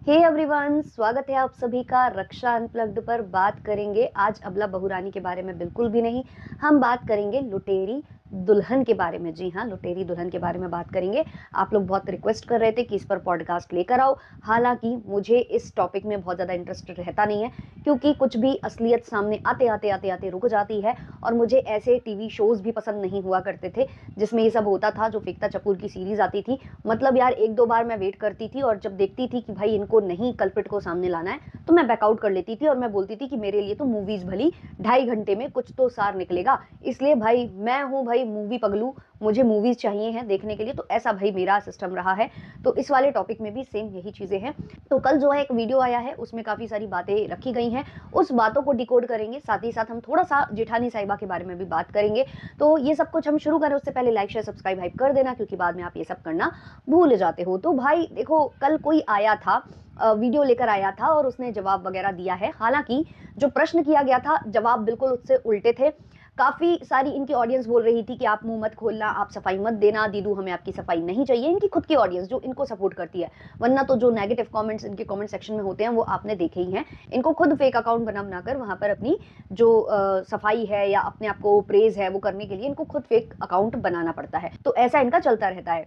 Hey everyone, स्वागत है आप सभी का रक्षा अनप्लग्ड पर। बात करेंगे आज अबला बहुरानी के बारे में, बिल्कुल भी नहीं। हम बात करेंगे लुटेरी दुल्हन के बारे में। जी हाँ, लुटेरी दुल्हन के बारे में बात करेंगे। आप लोग बहुत रिक्वेस्ट कर रहे थे कि इस पर पॉडकास्ट लेकर आओ। हालांकि मुझे इस टॉपिक में बहुत ज़्यादा इंटरेस्ट रहता नहीं है, क्योंकि कुछ भी असलियत सामने आते आते आते आते रुक जाती है। और मुझे ऐसे टीवी शोज़ भी पसंद नहीं हुआ करते थे जिसमें ये सब होता था। जो फेंकता चपूर की सीरीज़ आती थी, मतलब यार एक दो बार मैं वेट करती थी, और जब देखती थी कि भाई इनको नहीं कल्प्रिट को सामने लाना है, तो मैं बैकआउट कर लेती थी। और मैं बोलती थी कि मेरे लिए तो मूवीज़ भली 2.5 घंटे में कुछ तो सार निकलेगा। इसलिए भाई मैं हूँ भाई मूवी पगलू, मुझे मूवीज़ चाहिए हैं देखने के लिए। तो ऐसा भाई मेरा सिस्टम रहा है। तो इस वाले टॉपिक में भी सेम यही चीज़ें हैं। तो कल जो है एक वीडियो आया है, उसमें काफ़ी सारी बातें रखी गई हैं। उस बातों को डिकोड करेंगे, साथ ही साथ हम थोड़ा सा जेठानी साहिबा के बारे में भी बात करेंगे। तो ये सब कुछ हम शुरू करें उससे पहले लाइक शेयर सब्सक्राइब हाइप कर देना, क्योंकि बाद में आप ये सब करना भूल जाते हो। तो भाई देखो, कल कोई आया था, वीडियो लेकर आया था और उसने जवाब वगैरह दिया है। हालांकि जो प्रश्न किया गया था, जवाब बिल्कुल उससे उल्टे थे। काफ़ी सारी इनकी ऑडियंस बोल रही थी कि आप मुंह मत खोलना, आप सफाई मत देना, दीदू हमें आपकी सफाई नहीं चाहिए। इनकी खुद की ऑडियंस जो इनको सपोर्ट करती है, वरना तो जो नेगेटिव कमेंट्स इनके कमेंट सेक्शन में होते हैं वो आपने देखे ही हैं। इनको खुद फेक अकाउंट बनाकर वहाँ पर अपनी जो सफाई है या अपने आप को प्रेज है वो करने के लिए इनको खुद फेक अकाउंट बनाना पड़ता है। तो ऐसा इनका चलता रहता है।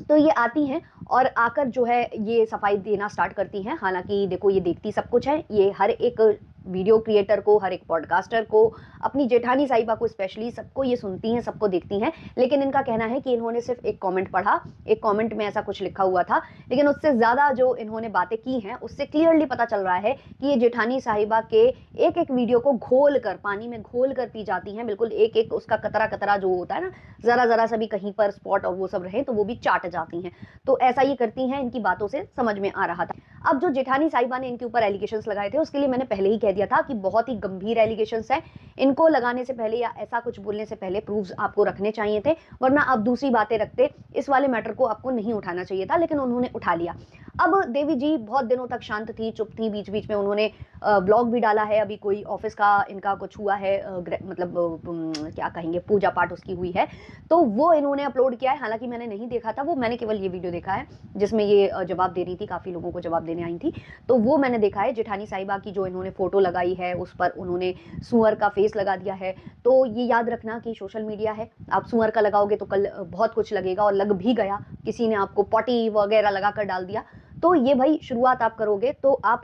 तो ये आती हैं और आकर जो है ये सफाई देना स्टार्ट करती हैं। हालांकि देखो, ये देखती सब कुछ है, ये हर एक वीडियो क्रिएटर को, हर एक पॉडकास्टर को, अपनी जेठानी साहिबा को स्पेशली, सबको ये सुनती हैं, सबको देखती हैं। लेकिन इनका कहना है कि इन्होंने सिर्फ एक कमेंट पढ़ा, एक कमेंट में ऐसा कुछ लिखा हुआ था, लेकिन उससे ज़्यादा जो इन्होंने बातें की हैं उससे क्लियरली पता चल रहा है कि ये जेठानी साहिबा के एक एक वीडियो को घोल कर, पानी में घोल कर पी जाती हैं। बिल्कुल एक एक उसका कतरा कतरा जो होता है ना, ज़रा ज़रा सा भी कहीं पर स्पॉट और वो सब रहे तो वो भी चाट जाती हैं। तो ऐसा ये करती हैं, इनकी बातों से समझ में आ रहा था। अब जो जेठानी साहिबा ने इनके ऊपर एलिगेशंस लगाए थे, उसके लिए मैंने पहले ही कह दिया था कि बहुत ही गंभीर एलिगेशंस हैं। इनको लगाने से पहले या ऐसा कुछ बोलने से पहले प्रूफ्स आपको रखने चाहिए थे, वरना आप दूसरी बातें रखते। इस वाले मैटर को आपको नहीं उठाना चाहिए था, लेकिन उन्होंने उठा लिया। अब देवी जी बहुत दिनों तक शांत थी, चुप थी। बीच बीच में उन्होंने ब्लॉग भी डाला है। अभी कोई ऑफिस का इनका कुछ हुआ है, मतलब क्या कहेंगे, पूजा पाठ उसकी हुई है, तो वो इन्होंने अपलोड किया है। हालांकि मैंने नहीं देखा था वो, मैंने केवल ये वीडियो देखा है जिसमें ये जवाब दे रही थी, काफ़ी लोगों को जवाब देने आई थी। तो वो मैंने देखा है। जेठानी साहिबा की जो इन्होंने फोटो लगाई है उस पर उन्होंने सुअर का फेस लगा दिया है। तो ये याद रखना कि सोशल मीडिया है, आप सुअर का लगाओगे तो कल बहुत कुछ लगेगा, और लग भी गया। किसी ने आपको पॉटी वगैरह लगा कर डाल दिया। तो ये भाई शुरुआत आप करोगे तो आप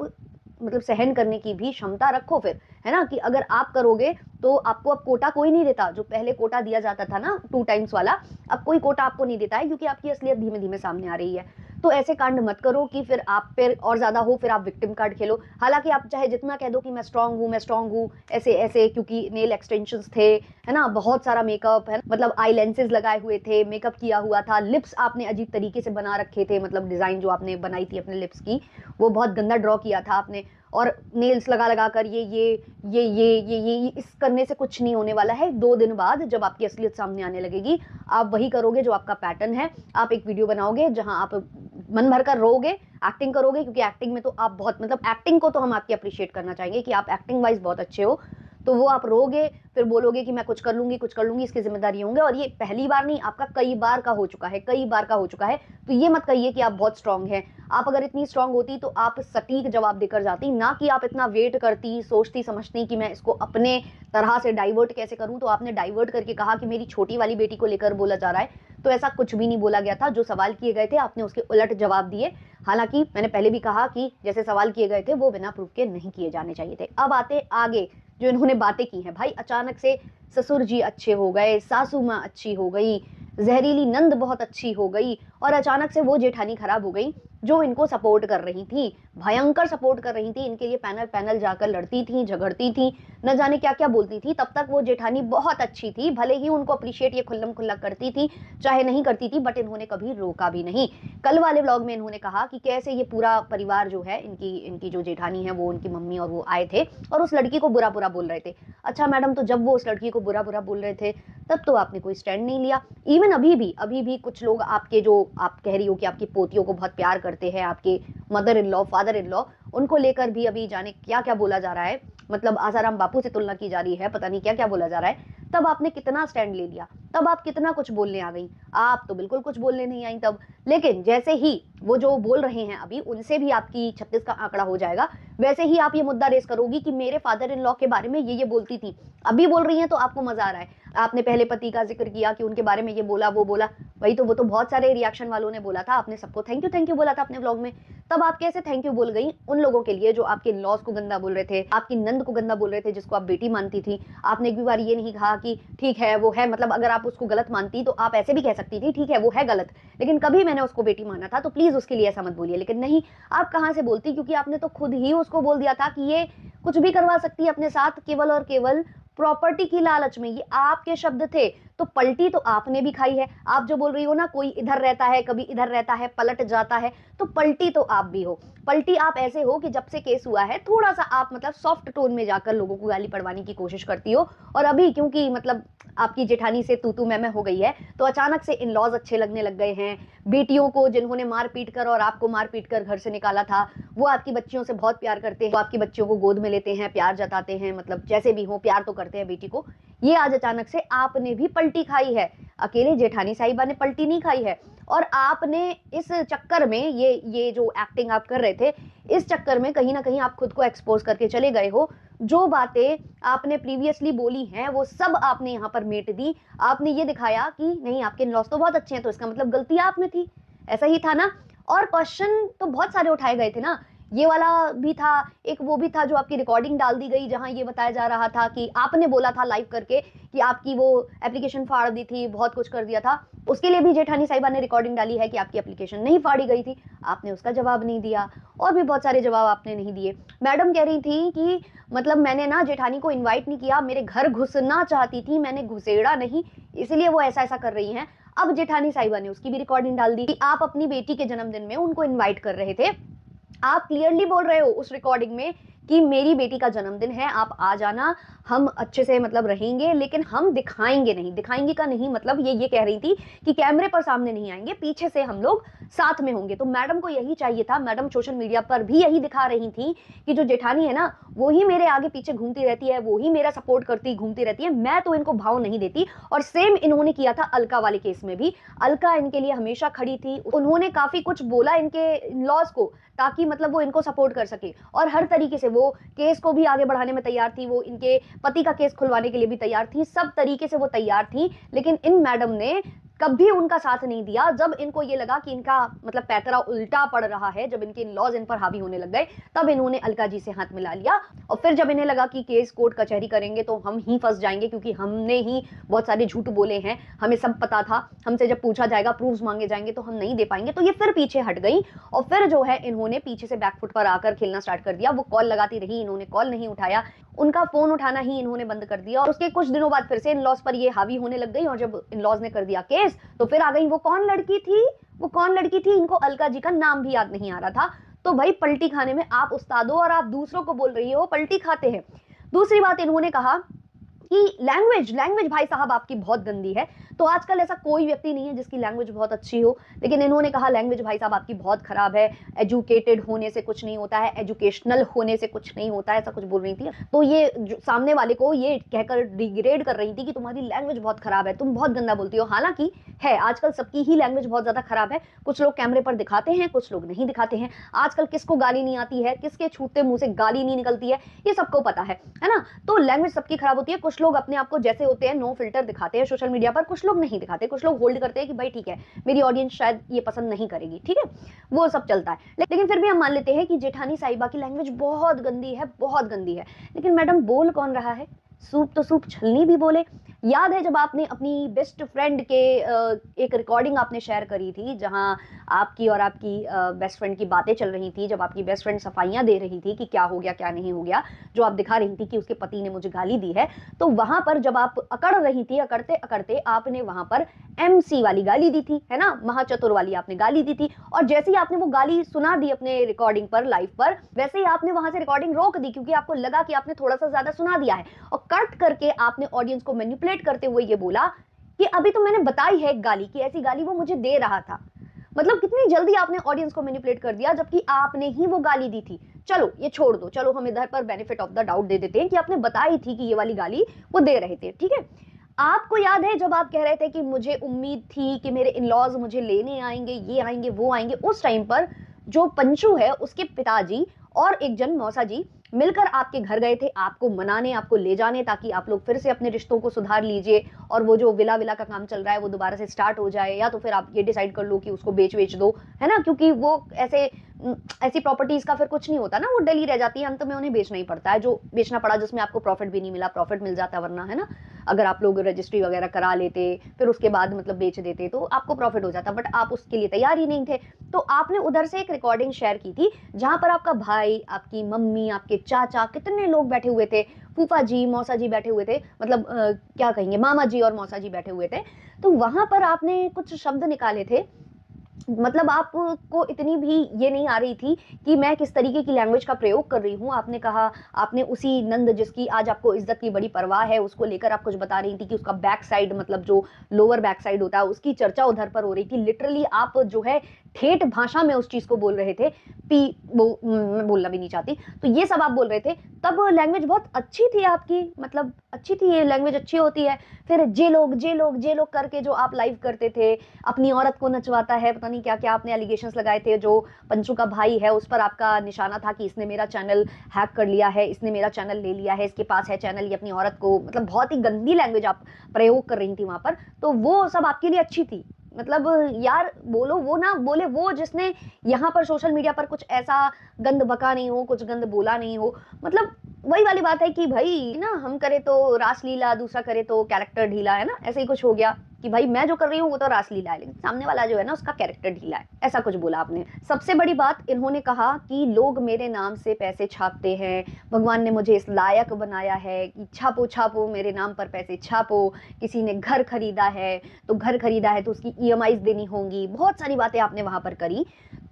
मतलब सहन करने की भी क्षमता रखो फिर, है ना। कि अगर आप करोगे तो आपको अब कोटा कोई नहीं देता। जो पहले कोटा दिया जाता था ना 2 टाइम्स वाला, अब कोई कोटा आपको नहीं देता है, क्योंकि आपकी असलियत धीमे धीमे सामने आ रही है। तो ऐसे कांड मत करो कि फिर आप फिर और ज्यादा हो, फिर आप विक्टिम कार्ड खेलो। हालांकि आप चाहे जितना कह दो कि मैं स्ट्रांग हूँ, मैं स्ट्रांग हूँ, ऐसे ऐसे, क्योंकि नेल एक्सटेंशंस थे, है ना, बहुत सारा मेकअप है, मतलब आई लेंसेज लगाए हुए थे, मेकअप किया हुआ था, लिप्स आपने अजीब तरीके से बना रखे थे, मतलब डिजाइन जो आपने बनाई थी अपने लिप्स की वो बहुत गंदा ड्रॉ किया था आपने। और नेल्स लगा लगा कर ये इस करने से कुछ नहीं होने वाला है। 2 दिन बाद जब आपकी असलियत सामने आने लगेगी, आप वही करोगे जो आपका पैटर्न है। आप एक वीडियो बनाओगे जहां आप मन भर कर रोगे, एक्टिंग करोगे, क्योंकि एक्टिंग में तो आप बहुत, मतलब एक्टिंग को तो हम आपकी अप्रिशिएट करना चाहेंगे कि आप एक्टिंग वाइज बहुत अच्छे हो। तो वो आप रोगे, फिर बोलोगे कि मैं कुछ कर लूंगी, कुछ कर लूंगी, इसकी जिम्मेदारी होंगे। और ये पहली बार नहीं, आपका कई बार का हो चुका है, कई बार का हो चुका है। तो ये मत कहिए कि आप बहुत स्ट्रांग हैं। आप अगर इतनी स्ट्रांग होती तो आप सटीक जवाब देकर जाती, ना कि आप इतना वेट करती, सोचती समझती कि मैं इसको अपने तरह से डाइवर्ट कैसे करूं। तो आपने डाइवर्ट करके कहा कि मेरी छोटी वाली बेटी को लेकर बोला जा रहा है। तो ऐसा कुछ भी नहीं बोला गया था। जो सवाल किए गए थे आपने उसके उलट जवाब दिए। हालांकि मैंने पहले भी कहा कि जैसे सवाल किए गए थे वो बिना प्रूफ के नहीं किए जाने चाहिए थे। अब आते आगे जो इन्होंने बातें की हैं। भाई अचानक से ससुर जी अच्छे हो गए, सासू माँ अच्छी हो गई, जहरीली नंद बहुत अच्छी हो गई, और अचानक से वो जेठानी खराब हो गई जो इनको सपोर्ट कर रही थी, भयंकर सपोर्ट कर रही थी। इनके लिए पैनल पैनल जाकर लड़ती थी, झगड़ती थी, न जाने क्या क्या बोलती थी। तब तक वो जेठानी बहुत अच्छी थी, भले ही उनको अप्रिशिएट ये खुल्लम खुल्ला करती थी, चाहे नहीं करती थी, बट इन्होंने कभी रोका भी नहीं। कल वाले व्लॉग में इन्होंने कहा कि कैसे ये पूरा परिवार जो है, इनकी जो जेठानी है, वो उनकी मम्मी और वो आए थे और उस लड़की को बुरा बुरा बोल रहे थे। अच्छा मैडम, तो जब वो उस लड़की को बुरा बुरा बोल रहे थे तब तो आपने कोई स्टैंड नहीं लिया। इवन अभी भी कुछ लोग आपके, जो आप कह रही हो कि आपकी पोतियों को बहुत प्यार करते हैं, आपके mother in law, father in law, उनको लेकर भी अभी जाने क्या क्या बोला जा रहा है। मतलब आसाराम बापू से तुलना की जा रही है, पता नहीं क्या क्या बोला जा रहा है। तब आपने कितना स्टैंड ले लिया। तब आप कितना कुछ बोलने आ गई, आप तो बिल्कुल कुछ बोलने नहीं आई तब। लेकिन जैसे ही वो जो बोल रहे हैं अभी, उनसे भी आपकी 36 का आंकड़ा हो जाएगा, वैसे ही आप ये मुद्दा रेस करोगी कि मेरे फादर इन लॉ के बारे में ये बोलती थी, अभी बोल रही हैं तो आपको मजा आ रहा है। आपने पहले पति का जिक्र किया कि उनके बारे में ये बोला वो बोला, वही तो, वो तो बहुत सारे रिएक्शन वालों ने बोला था, आपने सबको थैंक यू बोला था अपने ब्लॉग में। तब आप कैसे थैंक यू बोल गई उन लोगों के लिए जो आपके लॉस को गंदा बोल रहे थे, आपकी नंद को गंदा बोल रहे थे, जिसको आप बेटी मानती थी। आपने एक भी बार ये नहीं कहा कि ठीक है वो है, मतलब अगर आप उसको गलत मानती तो आप ऐसे भी कह सकती थी ठीक है वो है गलत, लेकिन कभी मैंने उसको बेटी माना था तो प्लीज उसके लिए ऐसा मत बोलिए। लेकिन नहीं, आप कहां से बोलती, क्योंकि आपने तो खुद ही उसको बोल दिया था कि ये कुछ भी करवा सकती है अपने साथ, केवल और केवल प्रॉपर्टी की लालच में। ये आपके शब्द थे, तो पलटी तो आपने भी खाई है। आप जो बोल रही हो ना, कोई इधर रहता है कभी इधर रहता है, पलट जाता है, तो पलटी तो आप भी हो। पलटी आप ऐसे हो कि जब से केस हुआ है थोड़ा सा आप मतलब सॉफ्ट टोन में जाकर लोगों को गाली पड़वाने की कोशिश करती हो, और अभी क्योंकि मतलब आपकी जेठानी से तू मैं हो गई है, तो अचानक से इन लॉज अच्छे लगने लग गए हैं। बेटियों को जिन्होंने मार पीट कर और आपको मार पीट कर घर से निकाला था, वो आपकी बच्चियों से बहुत प्यार करते हैं, वो आपकी बच्चियों को गोद में लेते हैं, प्यार जताते हैं, मतलब जैसे भी हो प्यार तो करते हैं बेटी को। ये आज अचानक से आपने भी पलटी खाई है, अकेले जेठानी साहिबा ने पलटी नहीं खाई है। और आपने इस चक्कर में ये जो एक्टिंग आप कर रहे थे, इस चक्कर में कहीं ना कहीं आप खुद को एक्सपोज करके चले गए हो। जो बातें आपने प्रीवियसली बोली हैं वो सब आपने यहाँ पर मेट दी। आपने ये दिखाया कि नहीं आपके इन-लॉज तो बहुत अच्छे हैं, तो इसका मतलब गलती आप में थी, ऐसा ही था ना। और क्वेश्चन तो बहुत सारे उठाए गए थे ना, ये वाला भी था, एक वो भी था जो आपकी रिकॉर्डिंग डाल दी गई जहां ये बताया जा रहा था कि आपने बोला था लाइव करके कि आपकी वो एप्लीकेशन फाड़ दी थी, बहुत कुछ कर दिया था। उसके लिए भी जेठानी साहिबा ने रिकॉर्डिंग डाली है कि आपकी एप्लीकेशन नहीं फाड़ी गई थी, आपने उसका जवाब नहीं दिया, और भी बहुत सारे जवाब आपने नहीं दिए। मैडम कह रही थी कि मतलब मैंने ना जेठानी को इन्वाइट नहीं किया, मेरे घर घुसना चाहती थी, मैंने घुसेड़ा नहीं, इसलिए वो ऐसा ऐसा कर रही हैं। अब जेठानी साहिबा ने उसकी भी रिकॉर्डिंग डाल दी कि आप अपनी बेटी के जन्मदिन में उनको इन्वाइट कर रहे थे। आप क्लियरली बोल रहे हो उस रिकॉर्डिंग में कि मेरी बेटी का जन्मदिन है, आप आ जाना, हम अच्छे से मतलब रहेंगे, लेकिन हम दिखाएंगे नहीं। दिखाएंगे का नहीं मतलब ये कह रही थी कि कैमरे पर सामने नहीं आएंगे, पीछे से हम लोग साथ में होंगे। तो मैडम को यही चाहिए था, मैडम सोशल मीडिया पर भी यही दिखा रही थी कि जो जेठानी है ना वो ही मेरे आगे पीछे घूमती रहती है, वो ही मेरा सपोर्ट करती घूमती रहती है, मैं तो इनको भाव नहीं देती। और सेम इन्होंने किया था अलका वाले केस में भी, अलका इनके लिए हमेशा खड़ी थी, उन्होंने काफी कुछ बोला इनके लॉज को ताकि मतलब वो इनको सपोर्ट कर सके, और हर तरीके से वो केस को भी आगे बढ़ाने में तैयार थी, वो इनके पति का केस खुलवाने के लिए भी तैयार थी, सब तरीके से वो तैयार थी। लेकिन इन मैडम ने कभी उनका साथ नहीं दिया। जब इनको ये लगा कि इनका मतलब पैतरा उल्टा पड़ रहा है, जब इनके लॉज इन पर हावी होने लग गए, तब इन्होंने अलका जी से हाथ मिला लिया। और फिर जब इन्हें लगा कि केस कोर्ट कचहरी करेंगे तो हम ही फंस जाएंगे, क्योंकि हमने ही बहुत सारे झूठ बोले हैं, हमें सब पता था, हमसे जब पूछा जाएगा प्रूफ्स मांगे जाएंगे तो हम नहीं दे पाएंगे, तो ये फिर पीछे हट गई। और फिर जो है इन्होंने पीछे से बैकफुट पर आकर खेलना स्टार्ट कर दिया। वो कॉल लगाती रही, इन्होंने कॉल नहीं उठाया, उनका फोन उठाना ही इन्होंने बंद कर दिया। और उसके कुछ दिनों बाद फिर से इन लॉज पर ये हावी होने लग गई, और जब इन लॉज ने कर दिया केस तो फिर आ गई। वो कौन लड़की थी, वो कौन लड़की थी, इनको अलका जी का नाम भी याद नहीं आ रहा था। तो भाई पलटी खाने में आप उस्ताद हो, और आप दूसरों को बोल रही हो पलटी खाते हैं। दूसरी बात इन्होंने कहा कि लैंग्वेज लैंग्वेज भाई साहब आपकी बहुत गंदी है। तो आजकल ऐसा कोई व्यक्ति नहीं है जिसकी लैंग्वेज बहुत अच्छी हो, लेकिन इन्होंने कहा लैंग्वेज भाई साहब आपकी बहुत खराब है, एजुकेटेड होने से कुछ नहीं होता है, एजुकेशनल होने से कुछ नहीं होता है, ऐसा कुछ बोल रही थी। तो ये सामने वाले को ये कहकर डिग्रेड कर रही थी कि तुम्हारी लैंग्वेज बहुत खराब है, तुम बहुत गंदा बोलती हो। हालांकि है, आजकल सबकी ही लैंग्वेज बहुत ज्यादा खराब है, कुछ लोग कैमरे पर दिखाते हैं, कुछ लोग नहीं दिखाते हैं। आजकल किसको गाली नहीं आती है, किसके छूटते मुंह से गाली नहीं निकलती है, ये सबको पता है ना। तो लैंग्वेज सबकी खराब होती है। कुछ लोग अपने आप को जैसे होते हैं नो फिल्टर दिखाते हैं सोशल मीडिया पर, कुछ लोग नहीं दिखाते, कुछ लोग होल्ड करते हैं कि भाई ठीक है मेरी ऑडियंस शायद ये पसंद नहीं करेगी, ठीक है, वो सब चलता है। लेकिन फिर भी हम मान लेते हैं कि जेठानी साहिबा की लैंग्वेज बहुत गंदी है, बहुत गंदी है। लेकिन मैडम बोल कौन रहा है, सूप तो सूप छलनी भी बोले। याद है जब आपने अपनी बेस्ट फ्रेंड के एक रिकॉर्डिंग आपने शेयर करी थी, जहां आपकी और आपकी बेस्ट फ्रेंड की बातें चल रही थी, जब आपकी बेस्ट फ्रेंड सफाइयां दे रही थी कि क्या हो गया क्या नहीं हो गया, जो आप दिखा रही थी कि उसके पति ने मुझे गाली दी है। तो वहां पर जब आप अकड़ रही थी, अकड़ते अकड़ते आपने वहां पर MC वाली गाली दी थी, है ना, महाचतुर वाली आपने गाली दी थी। और जैसे ही आपने वो गाली सुना दी अपने रिकॉर्डिंग पर लाइव पर, वैसे ही आपने वहां से रिकॉर्डिंग रोक दी, क्योंकि आपको लगा कि आपने थोड़ा सा ज्यादा सुना दिया है। और कट करके आपने ऑडियंस को मैनिपुलेट करते हुए ये बोला कि अभी तो मैंने बताई है एक गाली कि ऐसी गाली वो मुझे दे रहा था। मतलब कितनी जल्दी आपने ऑडियंस को मैनिपुलेट कर दिया, जबकि आपने ही वो गाली दी थी। चलो ये छोड़ दो, चलो हम इधर पर बेनिफिट ऑफ द डाउट दे देते हैं कि आपने बताई थी कि ये वाली गाली वो दे रहे थे, ठीक है। आपको याद है जब आप कह रहे थे कि मुझे उम्मीद थी कि मेरे इन-लॉज़ मुझे लेने आएँगे, ये आएँगे, वो आएँगे, उस टाइम पर जो पंचू है उसके पिताजी और एक जन मौसा जी मिलकर आपके घर गए थे, आपको मनाने, आपको ले जाने, ताकि आप लोग फिर से अपने रिश्तों को सुधार लीजिए और वो जो विला-विला का काम चल रहा है वो दोबारा से स्टार्ट हो जाए, या तो फिर आप ये डिसाइड कर लो कि उसको बेच-वेच दो, है ना? क्योंकि वो ऐसी प्रॉपर्टीज़ का फिर कुछ नहीं होता ना, वो डली रह जाती है, अंत में उन्हें बेचना ही पड़ता है, जो बेचना पड़ा जिसमें आपको प्रॉफ़िट भी नहीं मिला, प्रॉफ़िट मिल जाता वरना, है ना? अगर आप लोग रजिस्ट्री वगैरह करा लेते, फिर उसके बाद मतलब बेच देते तो आपको प्रॉफ़िट हो जाता, बट आप उसके लिए तैयार ही नहीं थे। तो आपने उधर से एक रिकॉर्डिंग शेयर की थी, जहाँ पर आपका भाई, आपकी मम्मी, आपके चाचा, कितने लोग बैठे हुए थे, फूफा जी, मौसा जी बैठे हुए थे, मतलब क्या कहेंगे, मामा जी और मौसा जी बैठे हुए थे। तो वहाँ पर आपने कुछ शब्द निकाले थे, मतलब आपको इतनी भी ये नहीं आ रही थी कि मैं किस तरीके की लैंग्वेज का प्रयोग कर रही हूँ। आपने कहा, आपने उसी नंद जिसकी आज आपको इज़्ज़त की बड़ी परवाह है, उसको लेकर आप कुछ बता रही थी कि उसका बैक साइड, मतलब जो लोअर बैक साइड होता है, उसकी चर्चा उधर पर हो रही थी। लिटरली आप जो है ठेठ भाषा में उस चीज़ को बोल रहे थे। मैं बोलना भी नहीं चाहती। तो ये सब आप बोल रहे थे। तब लैंग्वेज बहुत अच्छी थी आपकी, मतलब अच्छी थी, ये लैंग्वेज अच्छी होती है। फिर जे लोग, जे लोग, जे लोग करके जो आप लाइव करते थे, अपनी औरत को नचवाता है, पता नहीं क्या-क्या आपने एलिगेशंस लगाए थे। जो पंचू का भाई है, उस पर आपका निशाना था कि इसने मेरा चैनल हैक कर लिया है, इसने मेरा चैनल ले लिया है, इसके पास है चैनल, ये अपनी औरत को, मतलब बहुत ही गंदी लैंग्वेज आप प्रयोग कर रही थी वहाँ पर। तो वो सब आपके लिए अच्छी थी। मतलब यार बोलो वो ना बोले वो जिसने यहाँ पर सोशल मीडिया पर कुछ ऐसा गंद बका नहीं हो, कुछ गंद बोला नहीं हो। मतलब वही वाली बात है कि भाई ना, हम करे तो रासलीला, दूसरा करे तो कैरेक्टर ढीला, है ना? ऐसे ही कुछ हो गया कि भाई मैं जो कर रही हूँ वो तो रासलीला है, लेकिन सामने वाला जो है ना उसका कैरेक्टर ढीला है, ऐसा कुछ बोला आपने। सबसे बड़ी बात इन्होंने कहा कि लोग मेरे नाम से पैसे छापते हैं, भगवान ने मुझे इस लायक बनाया है कि छापो छापो मेरे नाम पर पैसे छापो, किसी ने घर खरीदा है तो घर खरीदा है तो उसकी ईएमआईज़ देनी होंगी, बहुत सारी बातें आपने वहाँ पर करी।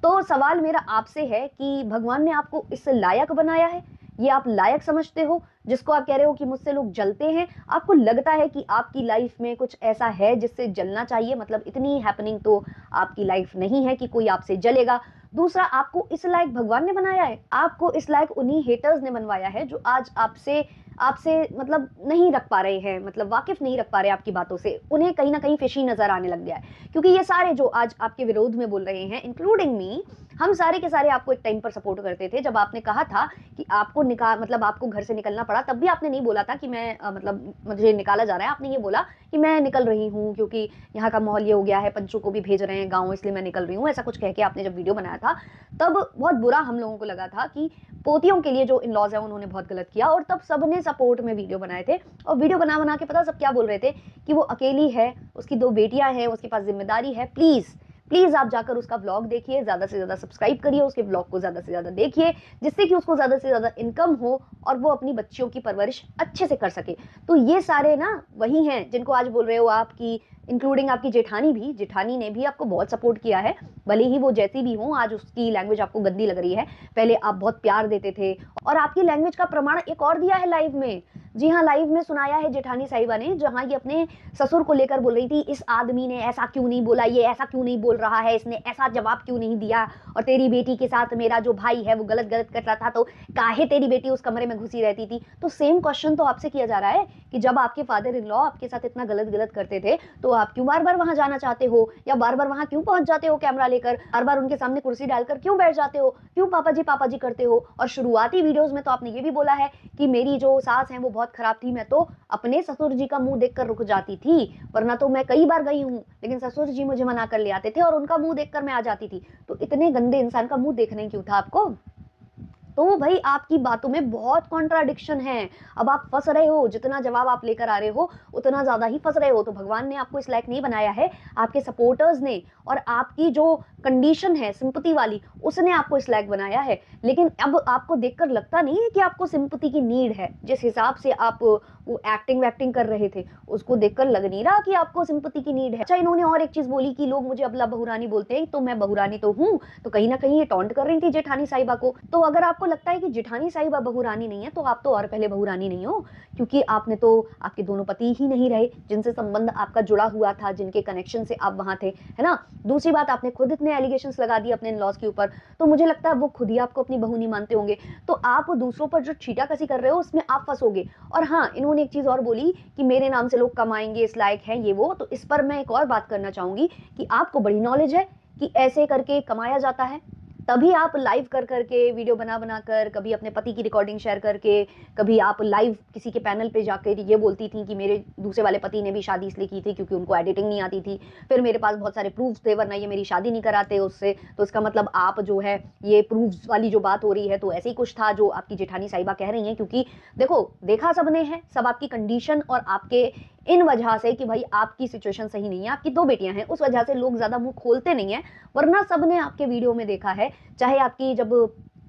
तो सवाल मेरा आपसे है कि भगवान ने आपको इस लायक बनाया है? ये आप लायक समझते हो? जिसको आप कह रहे हो कि मुझसे लोग जलते हैं, आपको लगता है कि आपकी लाइफ में कुछ ऐसा है जिससे जलना चाहिए? मतलब इतनी हैपनिंग तो आपकी लाइफ नहीं है कि कोई आपसे जलेगा। दूसरा, आपको इस लायक भगवान ने बनाया है? आपको इस लायक उन्हीं हेटर्स ने बनवाया है जो आज आपसे आपसे मतलब नहीं रख पा रहे हैं, मतलब वाकिफ नहीं रख पा रहे आपकी बातों से। उन्हें कहीं न कहीं फिशी नज़र आने लग गया है। क्योंकि ये सारे जो आज आपके विरोध में बोल रहे हैं, इंक्लूडिंग मी, हम सारे के सारे आपको एक टाइम पर सपोर्ट करते थे। जब आपने कहा था कि आपको मतलब आपको घर से निकलना पड़ा, तब भी आपने नहीं बोला था कि मैं मतलब मुझे निकाला जा रहा है। आपने ये बोला कि मैं निकल रही हूँ क्योंकि यहाँ का माहौल ये हो गया है, पंचों को भी भेज रहे हैं गाँव, इसलिए मैं निकल रही हूँ। ऐसा कुछ कह के आपने जब वीडियो बनाया था, तब बहुत बुरा हम लोगों को लगा था कि पोतियों के लिए जो इन-लॉज़ हैं उन्होंने बहुत गलत किया, और तब सबने सपोर्ट में वीडियो बनाए थे। और वीडियो बना-बना के पता सब क्या बोल रहे थे कि वो अकेली है, उसकी 2 बेटियाँ हैं, उसके पास ज़िम्मेदारी है। प्लीज़, प्लीज़ आप जाकर उसका व्लॉग देखिए, ज़्यादा से ज़्यादा सब्सक्राइब करिए, उसके व्लॉग को ज़्यादा से ज़्यादा देखिए, जिससे कि उसको ज़्यादा से ज़्यादा इनकम हो और वो अपनी बच्चियों की परवरिश अच्छे से कर सके। तो ये सारे ना वही हैं जिनको आज बोल रहे हो आप कि इंक्लूडिंग आपकी जेठानी भी, जेठानी ने भी आपको बहुत सपोर्ट किया है। भले ही वो जैसी भी हो, आज उसकी लैंग्वेज आपको गंदी लग रही है। पहले आप बहुत प्यार देते थे, और आपकी लैंग्वेज का प्रमाण एक और दिया है लाइव में। जी हाँ, लाइव में सुनाया है जेठानी साहिबा ने, जहाँ ये अपने ससुर को लेकर बोल रही थी, इस आदमी ने ऐसा क्यों नहीं बोला, ये ऐसा क्यों नहीं बोल रहा है, इसने ऐसा जवाब क्यों नहीं दिया, और तेरी बेटी के साथ मेरा जो भाई है वो गलत-गलत कर रहा था, तो काहे तेरी बेटी उस कमरे में घुसी रहती थी। तो सेम क्वेश्चन तो आपसे किया जा रहा है कि जब आपके फादर इन लॉ आपके साथ इतना गलत-गलत करते थे, तो आप क्यों बार-बार वहाँ जाना चाहते हो, या बार-बार वहाँ क्यों पहुँच जाते हो कैमरा लेकर, बार-बार उनके सामने कुर्सी डालकर क्यों बैठ जाते हो, क्यों पापा जी करते हो। और शुरुआती वीडियोज़ में तो आपने ये भी बोला है कि मेरी जो सास है वो बहुत खराब थी, मैं तो अपने ससुर जी का मुँह देखकर रुक जाती थी, वरना तो मैं कई बार गई हूँ, लेकिन ससुर जी मुझे मना कर ले आते थे और उनका मुँह देखकर मैं आ जाती थी। तो इतने गंदे इंसान का मुँह देखना ही क्यों था आपको? तो भाई आपकी बातों में बहुत कॉन्ट्राडिक्शन है। अब आप फँस रहे हो, जितना जवाब आप लेकर आ रहे हो, उतना ज़्यादा ही फँस रहे हो। तो भगवान ने आपको इस लायक नहीं बनाया है, आपके सपोर्टर्स ने, और आपकी जो कंडीशन है सिंपैथी वाली, उसने आपको इस लायक बनाया है। लेकिन अब आपको देखकर लगता नहीं है कि आपको सिंपैथी की नीड है। जिस हिसाब से आप वो एक्टिंग कर रहे थे, उसको देखकर लग नहीं रहा कि आपको सिंपैथी की नीड है। अच्छा, इन्होंने और एक चीज़ बोली कि लोग मुझे अबला बहुरानी बोलते हैं, तो मैं बहुरानी तो हूँ। तो कहीं न कहीं ये टॉन्ट कर रही थी जेठानी साहिबा को। तो अगर आपको लगता है कि जेठानी साहिबा बहुरानी नहीं है, तो आप तो और पहले बहुरानी नहीं हो, क्योंकि आपने तो आपके दोनों पति ही नहीं रहे, जिनसे संबंध आपका जुड़ा हुआ था, जिनके कनेक्शन से आप वहाँ थे, है ना? दूसरी बात, आपने खुद इतने एलिगेशंस लगा दिए अपने इन-लॉज़ के ऊपर, तो मुझे लगता है वो खुद ही आपको अपनी बहू नहीं मानते होंगे। तो आप दूसरों पर जो छीटाकसी कर रहे हो उसमें आप फँसोगे। और हाँ, इन्होंने एक चीज़ और बोली कि मेरे नाम से लोग कमाएँगे, इस लायक हैं, ये वो। तो इस पर मैं एक और बात करना चाहूँगी कि आपको बड़ी नॉलेज है कि ऐसे करके कमाया जाता है। तभी आप लाइव कर के वीडियो बना कर, कभी अपने पति की रिकॉर्डिंग शेयर करके, कभी आप लाइव किसी के पैनल पे जाकर ये बोलती थी कि मेरे दूसरे वाले पति ने भी शादी इसलिए की थी क्योंकि उनको एडिटिंग नहीं आती थी। फिर मेरे पास बहुत सारे प्रूफ्स थे, वरना ये मेरी शादी नहीं कराते उससे। तो इसका मतलब आप जो है ये प्रूफ्स वाली जो बात हो रही है, तो ऐसे ही कुछ था जो आपकी जेठानी साहिबा कह रही हैं। क्योंकि देखो, देखा सबने है, सब आपकी कंडीशन और आपके इन वजह से कि भाई आपकी सिचुएशन सही नहीं है, आपकी 2 बेटियां हैं, उस वजह से लोग ज़्यादा मुँह खोलते नहीं हैं। वरना सबने आपके वीडियो में देखा है, चाहे आपकी जब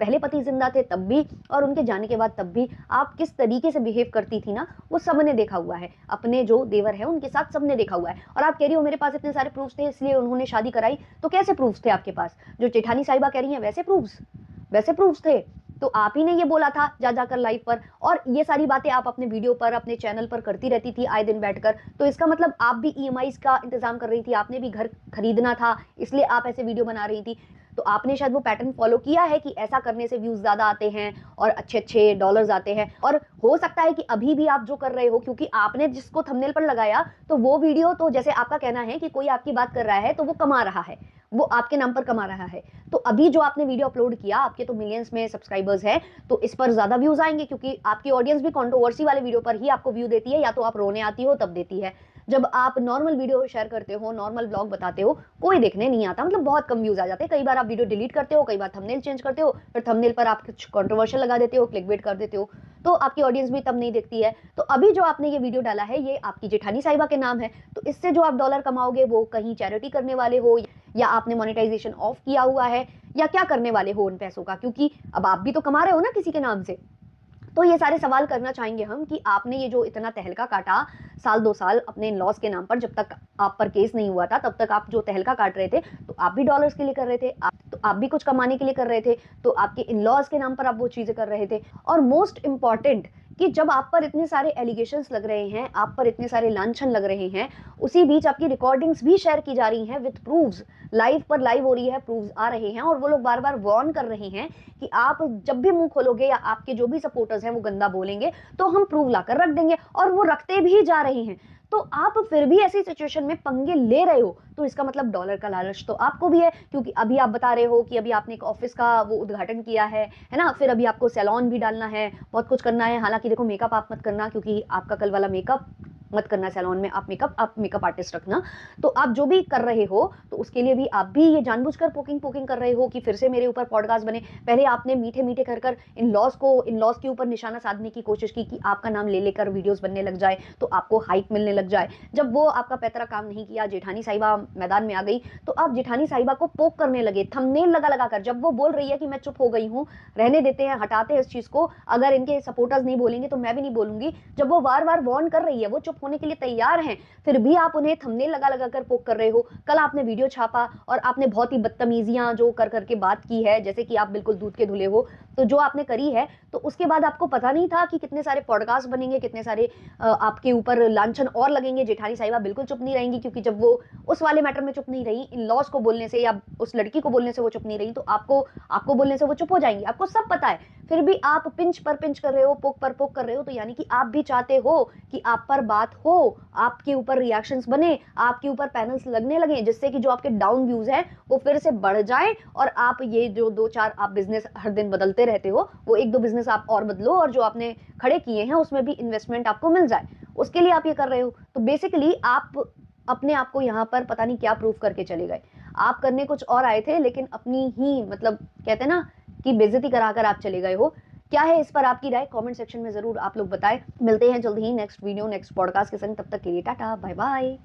पहले पति ज़िंदा थे तब भी और उनके जाने के बाद तब भी, आप किस तरीके से बिहेव करती थी ना, वो सबने देखा हुआ है। अपने जो देवर है उनके साथ सबने देखा हुआ है। और आप कह रही हो मेरे पास इतने सारे प्रूफ्स थे इसलिए उन्होंने शादी कराई, तो कैसे प्रूफ्स थे आपके पास? जो जेठानी साहिबा कह रही हैं वैसे प्रूफ्स थे। तो आप ही ने ये बोला था जा जाकर लाइव पर, और ये सारी बातें आप अपने वीडियो पर, अपने चैनल पर करती रहती थी आए दिन बैठकर। तो इसका मतलब आप भी ईएमआईज का इंतजाम कर रही थी, आपने भी घर खरीदना था, इसलिए आप ऐसे वीडियो बना रही थी। तो आपने शायद वो पैटर्न फॉलो किया है कि ऐसा करने से व्यूज ज्यादा आते हैं और अच्छे-अच्छे डॉलर्स आते हैं। और हो सकता है कि अभी भी आप जो कर रहे हो, क्योंकि आपने जिसको थंबनेल पर लगाया, तो वो वीडियो, तो जैसे आपका कहना है कि कोई आपकी बात कर रहा है तो वो कमा रहा है, वो आपके नाम पर कमा रहा है। तो अभी जो आपने वीडियो अपलोड किया, आपके तो मिलियंस में सब्सक्राइबर्स हैं, तो इस पर ज़्यादा व्यूज़ आएँगे, क्योंकि आपकी ऑडियंस भी कंट्रोवर्सी वाले वीडियो पर ही आपको व्यू देती है, या तो आप रोने आती हो तब देती है। जब आप नॉर्मल वीडियो शेयर करते हो, नॉर्मल व्लॉग बताते हो, कोई देखने नहीं आता, मतलब बहुत कम व्यूज़ आ जाते हैं। कई बार आप वीडियो डिलीट करते हो, कई बार थंबनेल चेंज करते हो, फिर थंबनेल पर आप कुछ कंट्रोवर्शियल लगा देते हो, क्लिकबेट कर देते हो, तो आपकी ऑडियंस भी तब नहीं देखती है। तो अभी जो आपने ये वीडियो डाला है, ये आपकी जेठानी साहिबा के नाम है, तो इससे जो आप डॉलर कमाओगे वो कहीं चैरिटी करने वाले हो, या आपने मोनेटाइजेशन ऑफ किया हुआ है, या क्या करने वाले हो उन पैसों का? क्योंकि अब आप भी तो कमा रहे हो ना किसी के नाम से। तो ये सारे सवाल करना चाहेंगे हम कि आपने ये जो इतना तहलका काटा, साल 2 साल अपने इन-लॉज़ के नाम पर, जब तक आप पर केस नहीं हुआ था, तब तक आप जो तहलका काट रहे थे, तो आप भी डॉलर्स के लिए कर रहे थे, आप भी कुछ कमाने के लिए कर रहे थे, तो आपके इन-लॉज़ के नाम पर आप वो चीज़ें कर रहे थे। और मोस्ट इम्पोर्टेंट कि जब आप पर इतने सारे एलिगेशंस लग रहे हैं, आप पर इतने सारे लांछन लग रहे हैं, उसी बीच आपकी रिकॉर्डिंग्स भी शेयर की जा रही हैं विद प्रूफ्स, लाइव पर लाइव हो रही है, प्रूफ्स आ रहे हैं, और वो लोग बार-बार वार्न कर रहे हैं कि आप जब भी मुँह खोलोगे या आपके जो भी सपोर्टर्स हैं वो गंदा बोलेंगे, तो हम प्रूफ लाकर रख देंगे, और वो रखते भी जा रहे हैं। तो आप फिर भी ऐसी सिचुएशन में पंगे ले रहे हो, तो इसका मतलब डॉलर का लालच तो आपको भी है, क्योंकि अभी आप बता रहे हो कि अभी आपने एक ऑफिस का वो उद्घाटन किया है ना? फिर अभी आपको सैलून भी डालना है, बहुत कुछ करना है। हालाँकि देखो, मेकअप आप मत करना, क्योंकि आपका कल वाला मेकअप मत करना सैलून में, आप मेकअप आर्टिस्ट रखना। तो आप जो भी कर रहे हो, तो उसके लिए भी आप भी ये जानबूझकर पोकिंग कर रहे हो कि फिर से मेरे ऊपर पॉडकास्ट बने। पहले आपने मीठे-मीठे कर इन-लॉज़ के ऊपर निशाना साधने की कोशिश की कि आपका नाम ले लेकर वीडियोज़ बनने लग जाए, तो आपको हाइप मिलने लग जाए। जब वो आपका पैतरा काम नहीं किया, जेठानी साहिबा मैदान में आ गई, तो आप जेठानी साहिबा को पोक करने लगे, थंबनेल लगा-लगा कर। जब वो बोल रही है कि मैं चुप हो गई हूँ, रहने देते हैं, हटाते हैं इस चीज़ को, अगर इनके सपोर्टर्स नहीं बोलेंगे तो मैं भी नहीं बोलूँगी। जब वो बार-बार वार्न कर रही है, वो चुप होने के लिए तैयार हैं, फिर भी आप उन्हें थंबनेल लगा-लगा कर पोक कर रहे हो। कल आपने वीडियो छापा और आपने बहुत ही बदतमीज़ियाँ जो कर के बात की है, जैसे कि आप बिल्कुल दूध के धुले हो, तो जो आपने करी है, तो उसके बाद आपको पता नहीं था कि कितने सारे पॉडकास्ट बनेंगे, कितने सारे आपके ऊपर लांछन और लगेंगे। जेठानी साहिबा बिल्कुल चुप नहीं रहेंगी, क्योंकि जब वो उस वाले मैटर में चुप नहीं रही, इन-लॉज़ को बोलने से या उस लड़की को बोलने से वो चुप नहीं रही, तो आपको बोलने से वो चुप हो जाएँगी। आपको सब पता है, फिर भी आप पिंच पर पिंच कर रहे हो, पोक पर पोक कर रहे हो, तो यानी कि आप भी चाहते हो कि आप पर बात हो, आपके ऊपर रिएक्शंस बने, आपके ऊपर पैनल्स लगने लगे, जिससे कि जो आपके डाउन व्यूज़ हैं, वो फिर से बढ़ जाएँ, और आप ये जो 2-4 आप बिज़नेस हर दिन बदलते रहते हो, वो 1-2 बिज़नेस आप और बदलो, और जो आपने खड़े किए हैं, उसमें भी इन्वेस्टमेंट आपको मिल जाए। उसके लिए आप ये कर रहे हो। तो बेसिकली आप अपने आप को यहाँ पर पता नहीं क्या प्रूव करके चले गए। आप करने कुछ और आए थे, लेकिन अपनी ही, मतलब कहते हैं ना कि बेइज्जती कराकर आप चले गए हो। क्या है इस पर आपकी राय? कमेंट सेक्शन में ज़रूर आप लोग बताएँ। मिलते हैं जल्द ही नेक्स्ट वीडियो, नेक्स्ट पॉडकास्ट के संग। तब तक के लिए टाटा, बाय बाय।